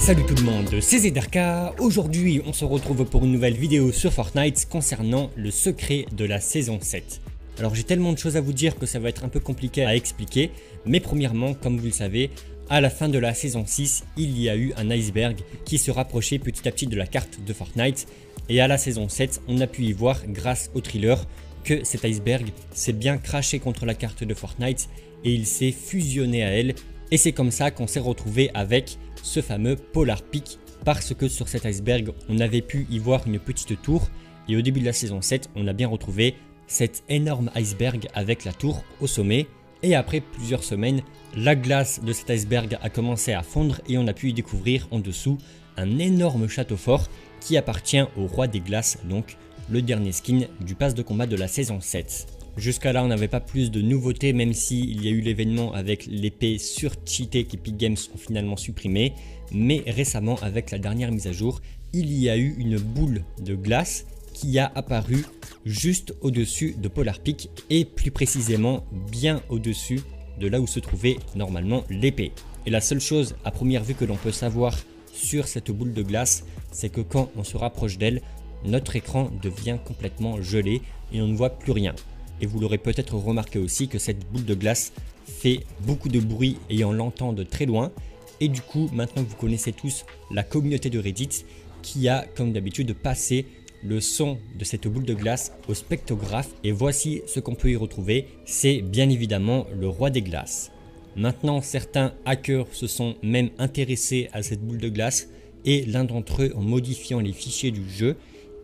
Salut tout le monde, c'est Zederka. Aujourd'hui on se retrouve pour une nouvelle vidéo sur Fortnite concernant le secret de la saison 7. Alors j'ai tellement de choses à vous dire que ça va être un peu compliqué à expliquer, mais premièrement, comme vous le savez, à la fin de la saison 6, il y a eu un iceberg qui se rapprochait petit à petit de la carte de Fortnite, et à la saison 7, on a pu y voir grâce au thriller que cet iceberg s'est bien craché contre la carte de Fortnite et il s'est fusionné à elle, et c'est comme ça qu'on s'est retrouvé avec ce fameux Polar Peak, parce que sur cet iceberg on avait pu y voir une petite tour, et au début de la saison 7 on a bien retrouvé cet énorme iceberg avec la tour au sommet, et après plusieurs semaines la glace de cet iceberg a commencé à fondre et on a pu y découvrir en dessous un énorme château fort qui appartient au roi des glaces, donc le dernier skin du pass de combat de la saison 7. Jusqu'à là on n'avait pas plus de nouveautés, même s'il y a eu l'événement avec l'épée surcheatée qu'Epic Games ont finalement supprimé, mais récemment avec la dernière mise à jour, il y a eu une boule de glace qui a apparu juste au-dessus de Polar Peak et plus précisément bien au-dessus de là où se trouvait normalement l'épée. Et la seule chose à première vue que l'on peut savoir sur cette boule de glace, c'est que quand on se rapproche d'elle, notre écran devient complètement gelé et on ne voit plus rien. Et vous l'aurez peut-être remarqué aussi que cette boule de glace fait beaucoup de bruit et on l'entend de très loin. Et du coup, maintenant que vous connaissez tous la communauté de Reddit qui a comme d'habitude passé le son de cette boule de glace au spectrographe, et voici ce qu'on peut y retrouver, c'est bien évidemment le roi des glaces. Maintenant, certains hackers se sont même intéressés à cette boule de glace et l'un d'entre eux, en modifiant les fichiers du jeu,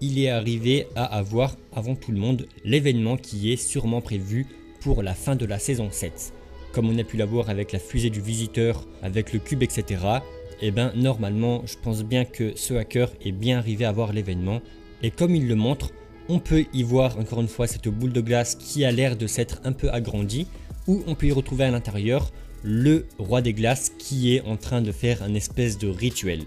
il est arrivé à avoir avant tout le monde l'événement qui est sûrement prévu pour la fin de la saison 7. Comme on a pu l'avoir avec la fusée du visiteur, avec le cube, etc. Et ben normalement, je pense bien que ce hacker est bien arrivé à voir l'événement. Et comme il le montre, on peut y voir encore une fois cette boule de glace qui a l'air de s'être un peu agrandie, où on peut y retrouver à l'intérieur le roi des glaces qui est en train de faire un espèce de rituel.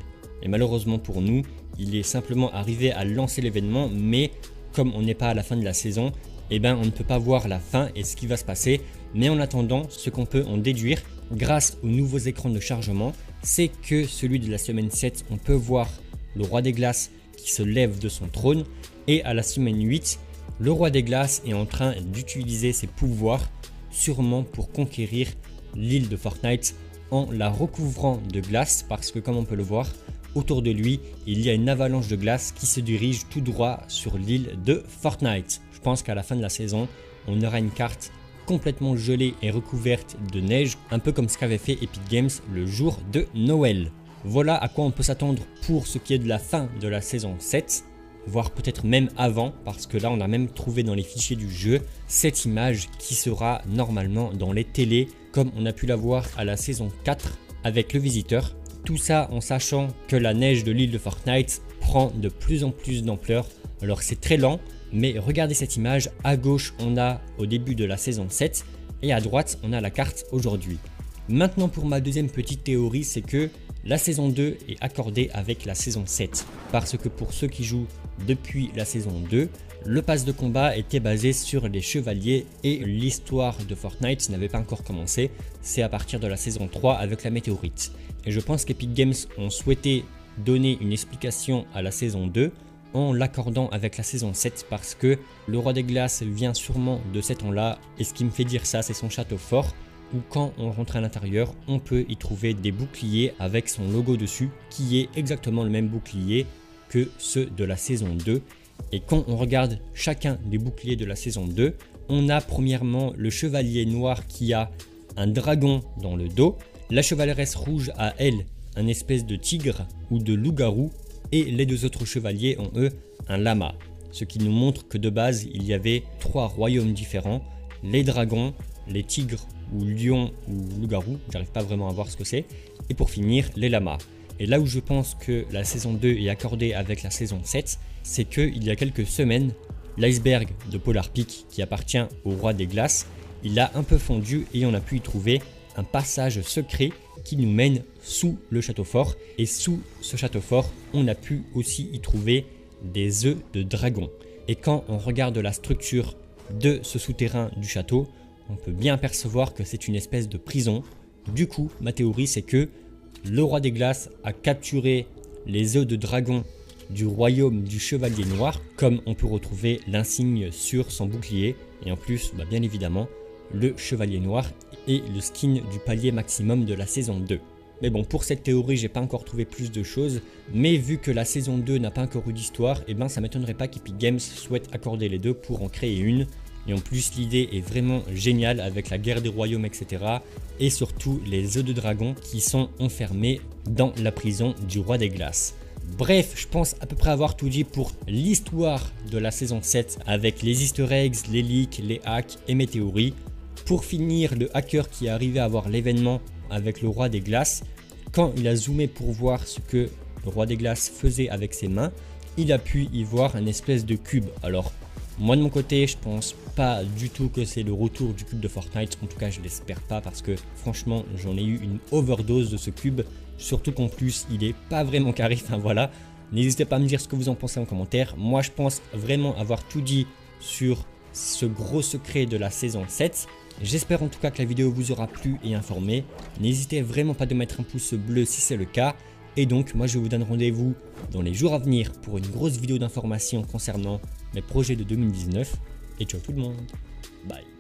Et malheureusement pour nous, il est simplement arrivé à lancer l'événement, mais comme on n'est pas à la fin de la saison, eh ben on ne peut pas voir la fin et ce qui va se passer. Mais en attendant, ce qu'on peut en déduire grâce aux nouveaux écrans de chargement, c'est que celui de la semaine 7, on peut voir le roi des glaces qui se lève de son trône, et à la semaine 8, le roi des glaces est en train d'utiliser ses pouvoirs, sûrement pour conquérir l'île de Fortnite en la recouvrant de glace, parce que comme on peut le voir, autour de lui, il y a une avalanche de glace qui se dirige tout droit sur l'île de Fortnite. Je pense qu'à la fin de la saison, on aura une carte complètement gelée et recouverte de neige, un peu comme ce qu'avait fait Epic Games le jour de Noël. Voilà à quoi on peut s'attendre pour ce qui est de la fin de la saison 7, voire peut-être même avant, parce que là on a même trouvé dans les fichiers du jeu cette image qui sera normalement dans les télés, comme on a pu la voir à la saison 4 avec le visiteur. Tout ça en sachant que la neige de l'île de Fortnite prend de plus en plus d'ampleur. Alors c'est très lent, mais regardez cette image. À gauche on a au début de la saison 7 et à droite on a la carte aujourd'hui. Maintenant pour ma deuxième petite théorie, c'est que la saison 2 est accordée avec la saison 7. Parce que pour ceux qui jouent depuis la saison 2, le pass de combat était basé sur les chevaliers et l'histoire de Fortnite n'avait pas encore commencé. C'est à partir de la saison 3 avec la météorite. Et je pense qu'Epic Games ont souhaité donner une explication à la saison 2 en l'accordant avec la saison 7, parce que le roi des glaces vient sûrement de cet an-là, et ce qui me fait dire ça, c'est son château fort, où quand on rentre à l'intérieur, on peut y trouver des boucliers avec son logo dessus, qui est exactement le même bouclier que ceux de la saison 2. Et quand on regarde chacun des boucliers de la saison 2, on a premièrement le chevalier noir qui a un dragon dans le dos, la chevaleresse rouge a elle un espèce de tigre ou de loup-garou, et les deux autres chevaliers ont eux un lama. Ce qui nous montre que de base il y avait 3 royaumes différents, les dragons, les tigres ou lions ou loup-garou, j'arrive pas vraiment à voir ce que c'est, et pour finir les lamas. Et là où je pense que la saison 2 est accordée avec la saison 7, c'est qu'il y a quelques semaines, l'iceberg de Polar Peak qui appartient au roi des glaces, il a un peu fondu et on a pu y trouver un passage secret qui nous mène sous le château fort, et sous ce château fort on a pu aussi y trouver des œufs de dragon. Et quand on regarde la structure de ce souterrain du château, on peut bien percevoir que c'est une espèce de prison. Du coup ma théorie c'est que le roi des glaces a capturé les œufs de dragon du royaume du chevalier noir, comme on peut retrouver l'insigne sur son bouclier, et en plus bien évidemment le chevalier noir et le skin du palier maximum de la saison 2. Mais bon, pour cette théorie, j'ai pas encore trouvé plus de choses, mais vu que la saison 2 n'a pas encore eu d'histoire, et ça m'étonnerait pas qu'Epic Games souhaite accorder les deux pour en créer une. Et en plus, l'idée est vraiment géniale avec la guerre des royaumes, etc. Et surtout les œufs de dragon qui sont enfermés dans la prison du roi des glaces. Bref, je pense à peu près avoir tout dit pour l'histoire de la saison 7 avec les easter eggs, les leaks, les hacks et mes théories. Pour finir, le hacker qui est arrivé à voir l'événement avec le roi des glaces, quand il a zoomé pour voir ce que le roi des glaces faisait avec ses mains, il a pu y voir un espèce de cube. Alors moi de mon côté, je pense pas du tout que c'est le retour du cube de Fortnite, en tout cas je l'espère pas parce que franchement j'en ai eu une overdose de ce cube, surtout qu'en plus il est pas vraiment carré, enfin voilà. N'hésitez pas à me dire ce que vous en pensez en commentaire. Moi je pense vraiment avoir tout dit sur ce gros secret de la saison 7. J'espère en tout cas que la vidéo vous aura plu et informé. N'hésitez vraiment pas de mettre un pouce bleu si c'est le cas. Et donc moi je vous donne rendez-vous dans les jours à venir pour une grosse vidéo d'information concernant mes projets de 2019. Et ciao tout le monde. Bye.